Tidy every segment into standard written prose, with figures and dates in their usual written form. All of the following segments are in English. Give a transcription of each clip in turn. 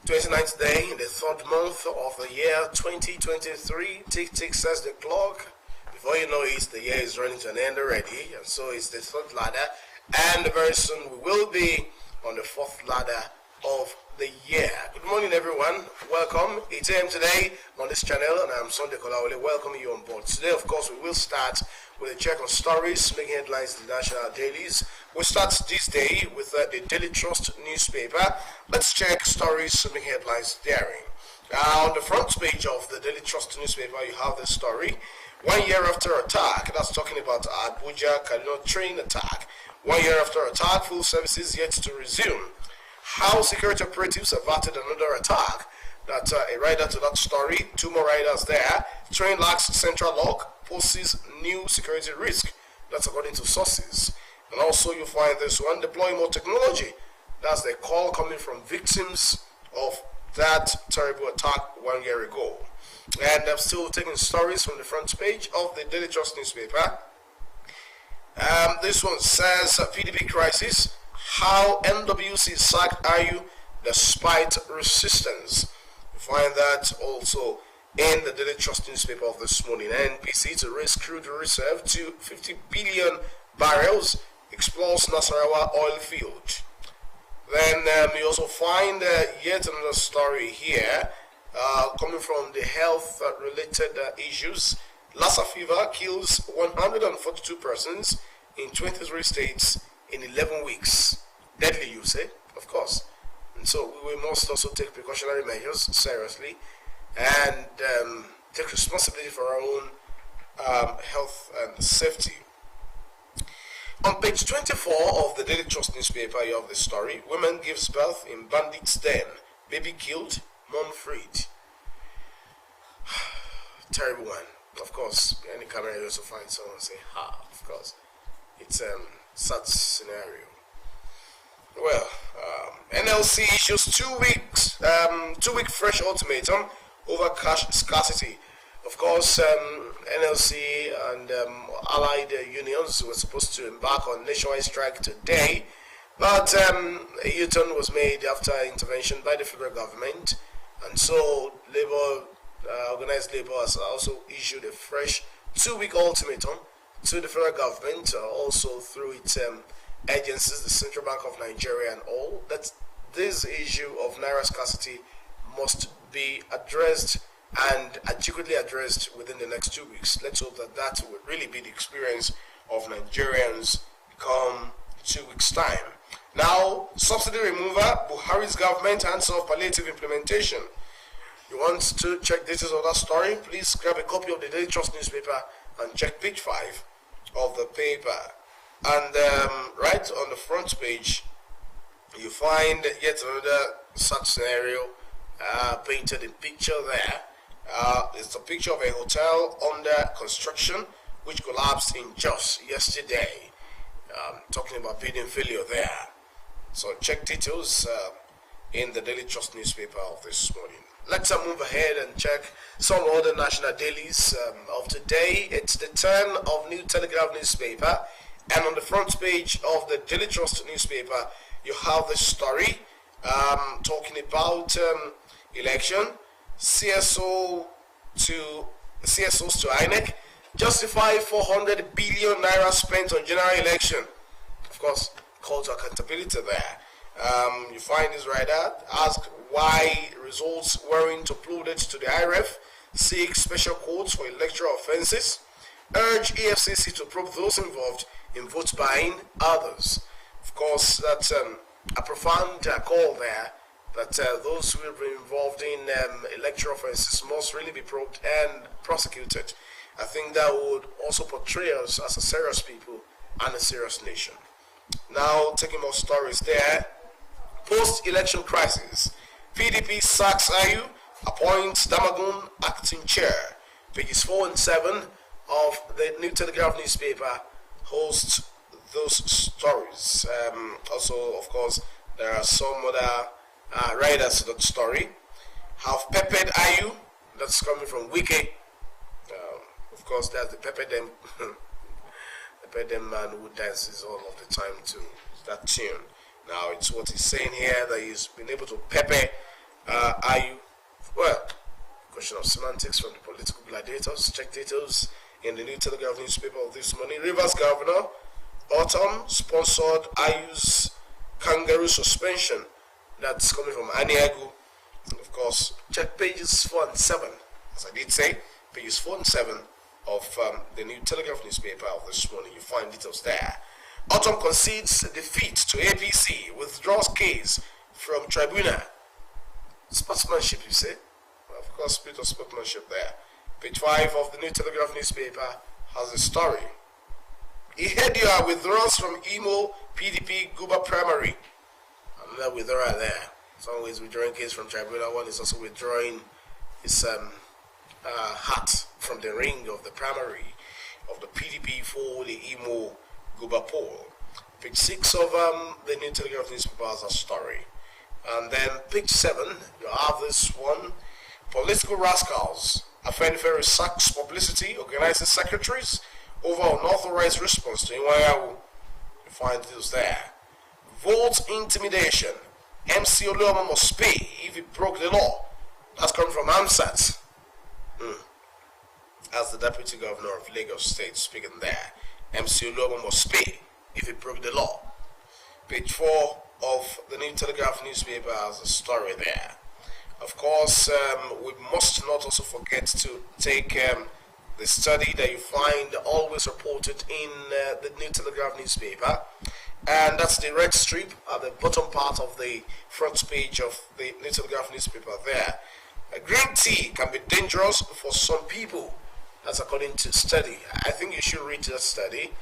29th day in the third month of the year 2023. Tick says the clock. Before you know it, the year is running to an end already, and so it's the third ladder, and very soon we will be on the fourth ladder of the year. Good morning, everyone. Welcome. 8 a.m. today on this channel, and I'm Sunday Kolawole. Welcome you on board. Today, of course, we will start with a check on stories making headlines in the national dailies. We start this day with the Daily Trust newspaper. Let's check stories making headlines therein. On the front page of the Daily Trust newspaper, you have this story. 1 year after attack, that's talking about Abuja Kaduna train attack. 1 year after attack, full services yet to resume. How security operatives averted another attack. That's a rider to that story. 2 more riders there. Train lacks central lock, poses new security risk. That's according to sources. And also you find this one, deploy more technology. That's the call coming from victims of that terrible attack 1 year ago. And I'm still taking stories from the front page of the Daily Trust newspaper. This one says PDP crisis. How NWC sacked IU despite resistance. You find that also in the Daily Trust newspaper of this morning. NPC to raise crude reserve to 50 billion barrels, explores Nasarawa oil field. Then you also find yet another story here coming from the health related issues. Lassa fever kills 142 persons in 23 states in 11 weeks. Deadly, you say? Of course. And so we must also take precautionary measures seriously and take responsibility for our own health and safety. On page 24 of the Daily Trust newspaper, you have the story. Woman gives birth in bandit's den. Baby killed, mom freed. Terrible one. Of course, any camera you also find someone say, of course. It's such scenario. Well, NLC issues 2-week fresh ultimatum over cash scarcity. Of course, NLC and allied unions were supposed to embark on nationwide strike today, but a U-turn was made after intervention by the federal government, and so organized labor has also issued a fresh 2-week ultimatum to the federal government, also through its agencies, the Central Bank of Nigeria and all, that this issue of naira scarcity must be addressed and adequately addressed within the next 2 weeks. Let's hope that that will really be the experience of Nigerians come 2 weeks' time. Now, subsidy remover, Buhari's government hands off palliative implementation. You want to check details of that story? Please grab a copy of the Daily Trust newspaper and check page 5 of the paper. And right on the front page, you find yet another such scenario painted in picture there. It's a picture of a hotel under construction which collapsed in Jos yesterday. Talking about building failure there. So check details in the Daily Trust newspaper of this morning. Let's move ahead and check some other national dailies of today. It's the turn of New Telegraph newspaper, and on the front page of the Daily Trust newspaper, you have the story talking about election. CSOs to INEC justify 400 billion naira spent on general election. Of course, call to accountability there. You find this writer ask why results weren't uploaded to the IRF, seek special codes for electoral offences, urge EFCC to probe those involved in vote buying others. Of course, that's a profound call there, that those who have been involved in electoral offences must really be probed and prosecuted. I think that would also portray us as a serious people and a serious nation. Now, taking more stories there. Post-election crisis. PDP sacks IU, appoints Damagun acting chair. Pages 4 and 7 of the New Telegraph newspaper host those stories. Also, of course, there are some other writers to that story. Have peppered IU, that's coming from Wiki. Of course, that's the pepper them, the pepper them man who dances all of the time to that tune. Now, it's what he's saying here, that he's been able to pepper Are you, well, question of semantics from the political gladiators. Check details in the New Telegraph newspaper of this morning. Rivers Governor, Autumn, sponsored IU's kangaroo suspension. That's coming from Aniagu. Of course, check pages 4 and 7, as I did say, pages 4 and 7 of the New Telegraph newspaper of this morning. You find details there. Autumn concedes defeat to APC, withdraws case from tribunal. Sportsmanship, you say? Of course, bit of sportsmanship there. Page 5 of the New Telegraph newspaper has a story. Ihedia withdraws from Imo PDP Guba Primary. Another withdrawal there. Someone is withdrawing case from tribunal. One is also withdrawing his hat from the ring of the primary of the PDP for the Imo Guba poll. Page 6 of the New Telegraph newspaper has a story. And then page 7, you have this one. Political rascals. Afenifere sacks publicity, organizes secretaries over unauthorized response to Inwayawu. You find this there. Vote intimidation. MC Oluoma must pay if he broke the law. That's coming from AMSAT. As the Deputy Governor of Lagos State speaking there. MC Oluoma must pay if he broke the law. Page 4 of the New Telegraph newspaper has a story there. Of course, we must not also forget to take the study that you find always reported in the New Telegraph newspaper, and that's the red strip at the bottom part of the front page of the New Telegraph newspaper there. Green tea can be dangerous for some people. That's according to study. I think you should read that study.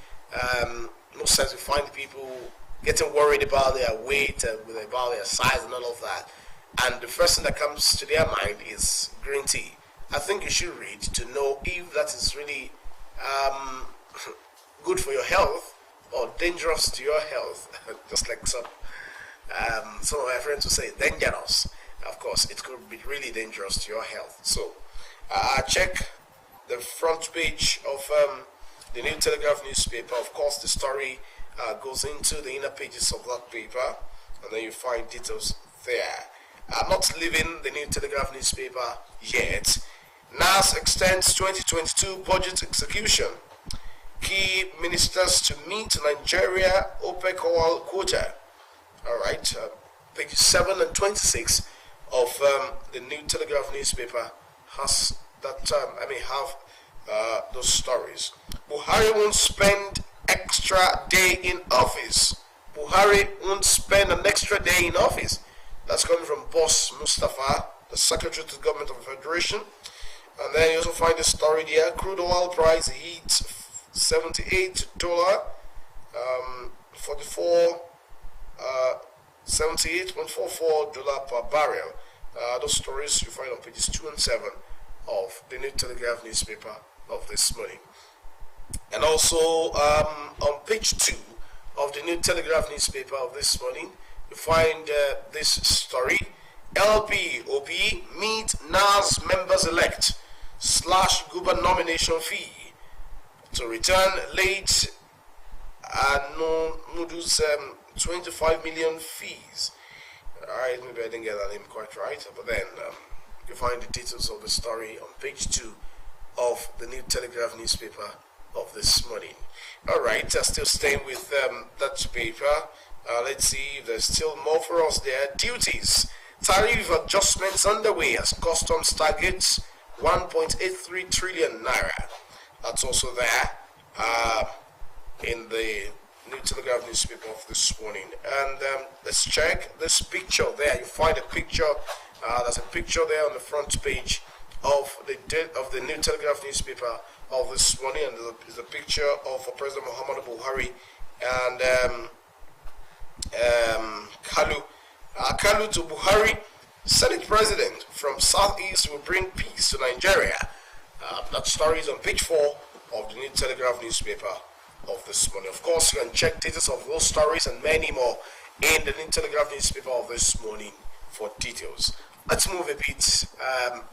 Most times you find people getting worried about their weight, about their size and all of that. And the first thing that comes to their mind is green tea. I think you should read to know if that is really good for your health or dangerous to your health. Just like some of my friends will say, dangerous. Of course, it could be really dangerous to your health. So, check the front page of the New Telegraph newspaper. Of course, the story goes into the inner pages of that paper, and then you find details there. I'm not leaving the New Telegraph newspaper yet. NAS extends 2022 budget execution. Key ministers to meet Nigeria OPEC oil quota. Alright, pages 7 and 26 of the New Telegraph newspaper has that have those stories. Buhari won't spend extra day in office. Buhari won't spend an extra day in office. That's coming from Boss Mustafa, the Secretary to the Government of the Federation. And then you also find the story there. Crude oil price hits $78, $78.44 per barrel. Those stories you find on pages 2 and 7 of the New Telegraph newspaper of this morning. And also on page 2 of the New Telegraph newspaper of this morning, you find this story. LP OB meet NAS members elect / Guba nomination fee to return late Noodles 25 million fees. Alright, maybe I didn't get that name quite right, but then you find the details of the story on page 2 of the New Telegraph newspaper of this morning. Alright, still staying with that paper. Let's see if there's still more for us there. Duties. Tariff adjustments underway as customs targets 1.83 trillion naira. That's also there in the New Telegraph newspaper of this morning. And let's check this picture there. You find a picture. There's a picture there on the front page of the New Telegraph newspaper of this morning, and there's a picture of President Muhammadu Buhari and Kalu to Buhari. Senate President from Southeast will bring peace to Nigeria. That story is on page 4 of the New Telegraph newspaper of this morning. Of course, you can check details of those stories and many more in the New Telegraph newspaper of this morning for details. Let's move a bit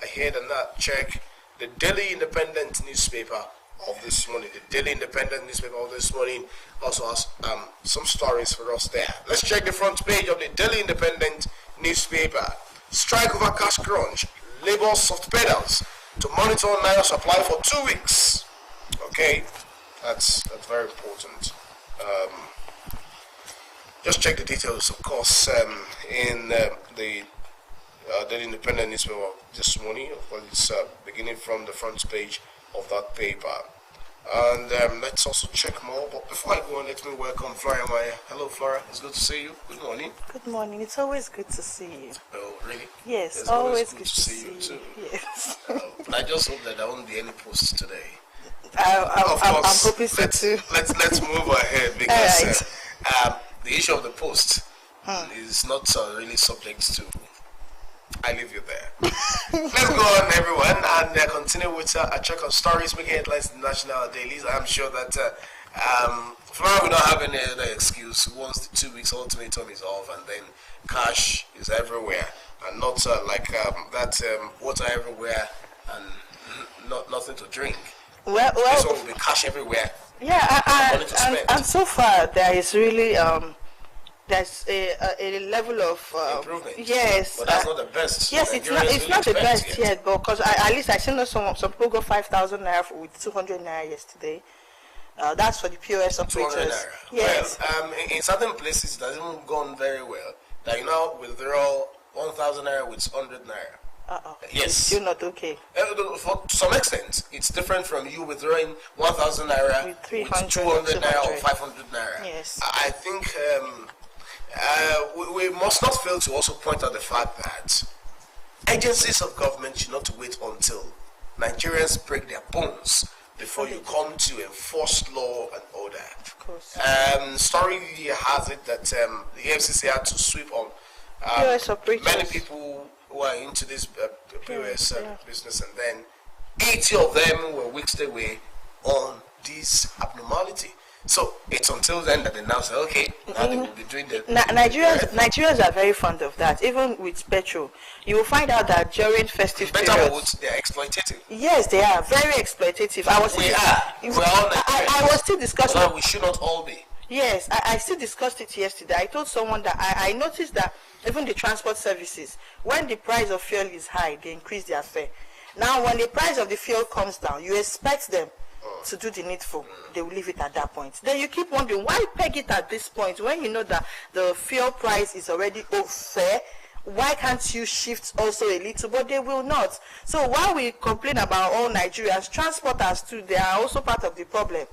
ahead and check the Daily Independent newspaper of this morning. The Daily Independent newspaper of this morning also has some stories for us there. Let's check the front page of the Daily Independent newspaper. Strike over cash crunch. Labor soft pedals to monitor naira supply for 2 weeks. Okay, that's very important. Just check the details, of course, in the Daily Independent newspaper this morning. Of course, it's beginning from the front page of that paper. And let's also check more. But before I go on, let me welcome Flora Maya. Hello, Flora. It's good to see you. Good morning. Good morning. It's always good to see you. Oh, really? Yes, it's always good to see you too. Yes. But I just hope that there won't be any posts today. I'm hoping so too. Let's move ahead because the issue of the post is not really subject to. I leave you there. Let's go on, everyone, and continue with a check on stories making headlines in national dailies. I'm sure that Flora will not have any other excuse once the 2 weeks ultimatum is off, and then cash is everywhere, and not like that water everywhere and nothing to drink. Well, this one will be cash everywhere. Yeah, and so far there is really there's a level of improvement. Yes, but that's not the best. Yes, it's not the best yet, because at least I seen some people got 5,000 naira with 200 naira yesterday. That's for the POS operators. 200 naira. Yes. Well, in certain places it hasn't gone very well. That you now withdraw 1,000 naira with 100 naira. Yes. You're not okay. For some extent, it's different from you withdrawing 1,000 naira with 200 naira or 500 naira. Yes. I think we must not fail to also point out the fact that agencies of government should not wait until Nigerians break their bones before you come to enforce law and order. Of course. Story has it that the FCC had to sweep on many people who are into this POS business, and then 80 of them were whisked away on this abnormality. So it's until then that they now say, okay, now they will be doing the Nigerians are very fond of that. Even with petrol, you will find out that during festive periods, they are exploitative. Yes, they are very exploitative. I was still discussing. Well, we should not all be. Yes, I still discussed it yesterday. I told someone that I noticed that even the transport services, when the price of fuel is high, they increase their fare. Now, when the price of the fuel comes down, you expect them to do the needful. They will leave it at that point. Then you keep wondering, why peg it at this point when you know that the fuel price is already fair? Why can't you shift also a little? But they will not. So while we complain about all Nigerians, transporters too, they are also part of the problem.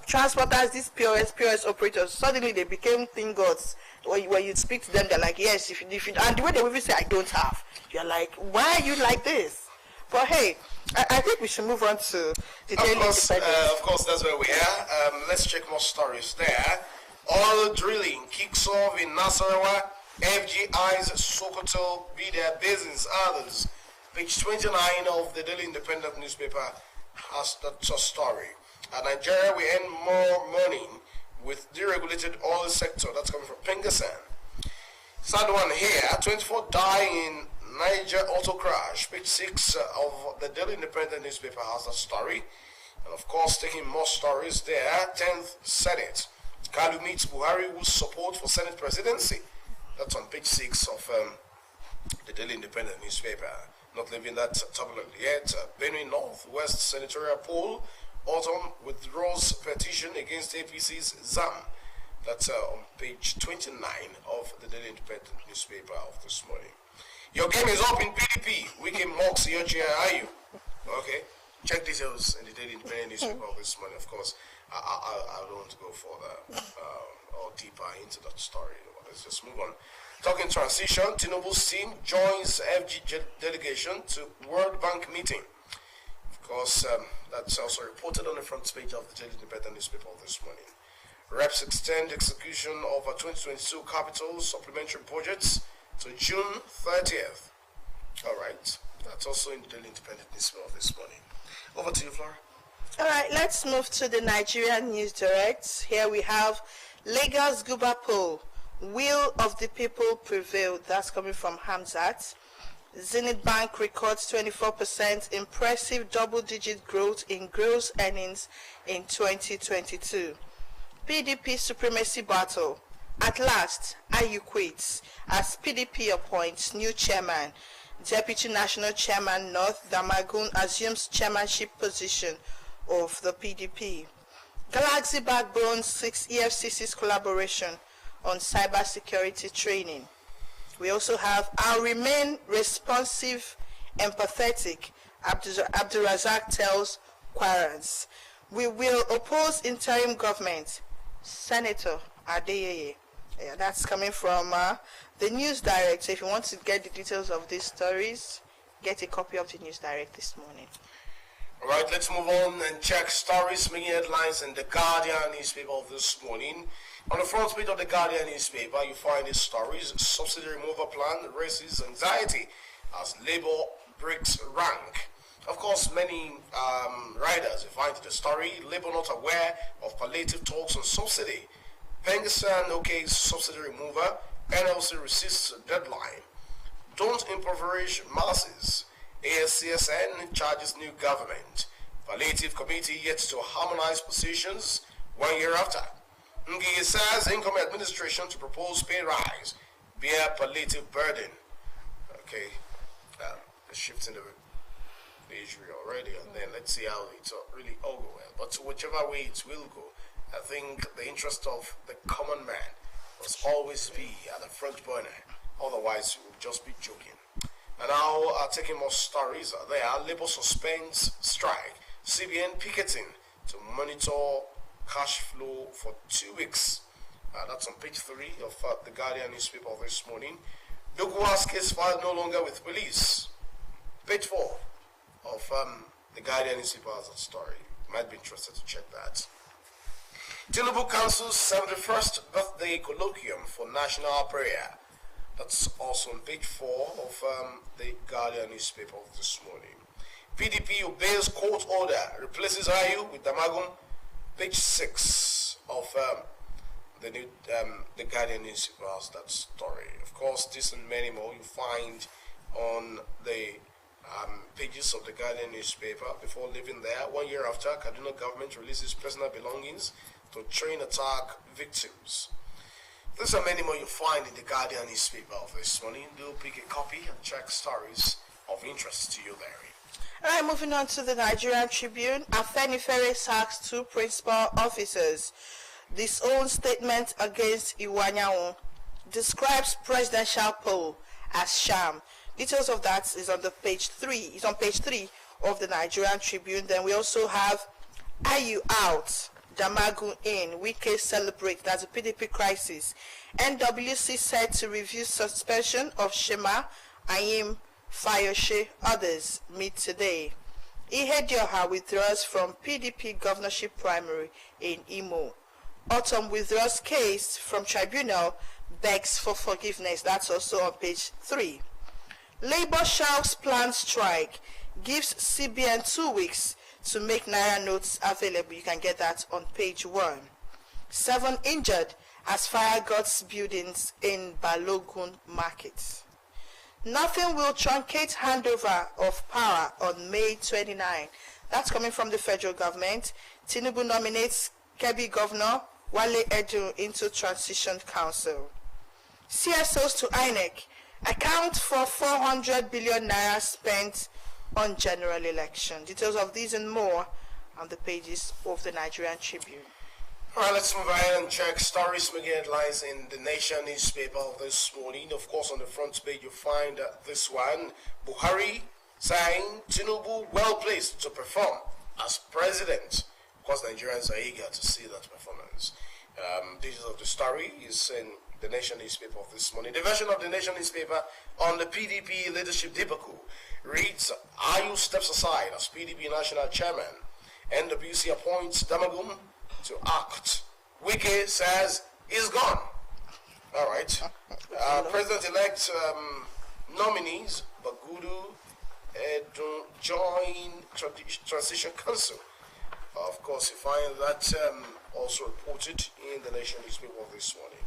Transporters, these POS operators, suddenly they became thing gods. When you speak to them, they're like, yes, if you, and the way they will even say, I don't have. You're like, why are you like this? But hey, I think we should move on to the Daily Independent. Of course, that's where we are. Let's check more stories there. Oil drilling kicks off in Nasarawa. FGI's Sokoto, be their business. Others. Page 29 of the Daily Independent newspaper has that story. Nigeria will earn more money with deregulated oil sector. That's coming from Pengasan. Sad one here. 24 die in Niger auto crash. Page 6 of the Daily Independent newspaper has that story. And of course, taking more stories there. 10th Senate. Kalu meets Buhari with support for Senate presidency. That's on page 6 of the Daily Independent newspaper. Not leaving that topic yet. Benue North West senatorial poll. Autumn withdraws petition against APC's ZAM. That's on page 29 of the Daily Independent newspaper of this morning. Your game is up in PDP. Wiki mocks Yochi Ayu. Okay. Check details in the Daily Independent newspaper of this morning. Of course, I don't want to go further or deeper into that story. Let's just move on. Talking transition, Tinubu's team joins FG delegation to World Bank meeting. Of course, that's also reported on the front page of the Daily Independent newspaper this morning. Reps extend execution of a 2022 capital supplementary budgets to June 30th. All right, that's also in the Daily Independent newspaper this morning. Over to you, Flora. All right, let's move to the Nigerian News Direct. Here we have Lagos Guba poll. Will of the people prevail. That's coming from Hamzat. Zenith Bank records 24% impressive double-digit growth in gross earnings in 2022. PDP supremacy battle. At last, Ayu quits as PDP appoints new chairman. Deputy National Chairman North Damagun assumes chairmanship position of the PDP. Galaxy Backbone seeks EFCC's collaboration on cybersecurity training. We also have I'll remain responsive, empathetic, Abdurazak tells Quarrants. We will oppose interim government. Senator Adeyeye. Yeah, that's coming from the News Direct. So if you want to get the details of these stories, get a copy of the News Direct this morning. All right, let's move on and check stories making headlines in the Guardian newspaper of this morning. On the front page of the Guardian newspaper, you find these stories: subsidy removal plan raises anxiety as Labour breaks rank. Of course, many riders, you find the story, Labour not aware of palliative talks on subsidy. Pengesan okays subsidy remover, NLC resists deadline. Don't impoverish masses. ASCSN charges new government. Palliative committee yet to harmonize positions 1 year after. Ngi says income administration to propose pay rise. Bear palliative burden. Okay, shifting the issue already, and then let's see how it really all go well. But whichever way it will go, I think the interest of the common man must always be at the front burner. Otherwise, we'll just be joking. And now, taking more stories there. Labour suspends strike. CBN picketing to monitor cash flow for 2 weeks. That's on page 3 of the Guardian newspaper of this morning. Dokuwa's case filed no longer with police. Page 4 of the Guardian newspaper has a story. You might be interested to check that. Tinubu cancels 71st birthday colloquium for national prayer. That's also on page 4 of the Guardian newspaper of this morning. PDP obeys court order, replaces Ayu with Damagum. Page 6 of the Guardian newspaper has that story. Of course, this and many more you find on the pages of the Guardian newspaper. Before leaving there, 1 year after, Kaduna government releases personal belongings to train attack victims. These are many more you find in the Guardian newspaper of this morning. Do pick a copy and check stories of interest to you therein. All right, moving on to the Nigerian Tribune. Afenifere sacks 2 principal officers. Disown statement against Iwanyaun. Describes presidential poll as sham. Details of that is on the page 3. It's on page 3 of the Nigerian Tribune. Then we also have Ayu out, Damagun in, Wike celebrate. That's a PDP crisis. NWC said to review suspension of Shema, Ayim, Fayoshe, others meet today. Ihedioha withdraws from PDP governorship primary in Imo. Autumn withdraws case from tribunal, begs for forgiveness. That's also on page 3. Labour shelves planned strike, gives CBN 2 weeks to make Naira notes available. You can get that on page 1. 7 injured as fire guts buildings in Balogun market. Nothing will truncate handover of power on May 29. That's coming from the federal government. Tinubu nominates Kebbi Governor Wale Edu into Transition Council. CSOs to INEC account for 400 billion naira spent on general election. Details of these and more on the pages of the Nigerian Tribune. All right, let's move ahead and check stories making headlines in the Nation newspaper of this morning. Of course, on the front page, you find this one. Buhari saying Tinubu well placed to perform as president. Of course, Nigerians are eager to see that performance. Details of the story is in the Nation newspaper of this morning. The version of the Nation newspaper on the PDP leadership debacle reads, Ayu steps aside as PDP national chairman. NWC appoints Damagum to act. Wike says he's gone. All right. President-elect nominees Bagudu join Transition Council. Of course, you find that also reported in the Nation newspaper of this morning.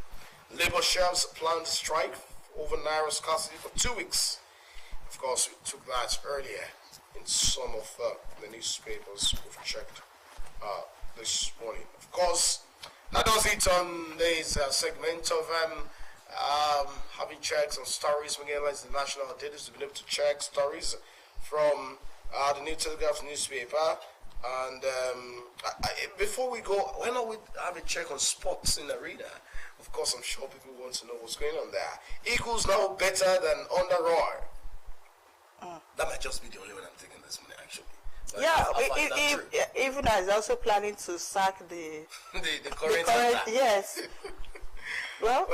Labour shelves planned strike over Naira scarcity for 2 weeks. Of course, we took that earlier in some of the newspapers we've checked this morning. Of course, that does it on this segment of having checks on stories. Again, like the national data to be able to check stories from the New Telegraph newspaper. And before we go, why not we have a check on sports in the arena? Of course, I'm sure people want to know what's going on there. Eagles now better than under Roy. That might just be the only one I'm thinking this morning, actually. But yeah, even as also planning to sack the current yes. Well,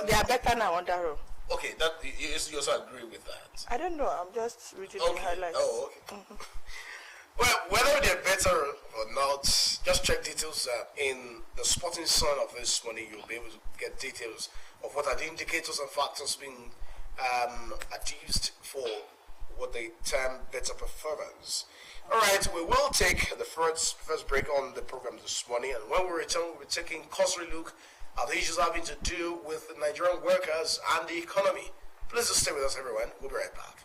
they are better now under Roy. Okay, that you also agree with that? I don't know. I'm just reading the highlights. Oh, okay. Well, whether they're better or not, just check details in the Sporting Sun of this morning. You'll be able to get details of what are the indicators and factors being adduced for what they term better performance. All right, we will take the first break on the program this morning, and when we return, we'll be taking a cursory look at the issues having to do with the Nigerian workers and the economy. Please just stay with us, everyone. We'll be right back.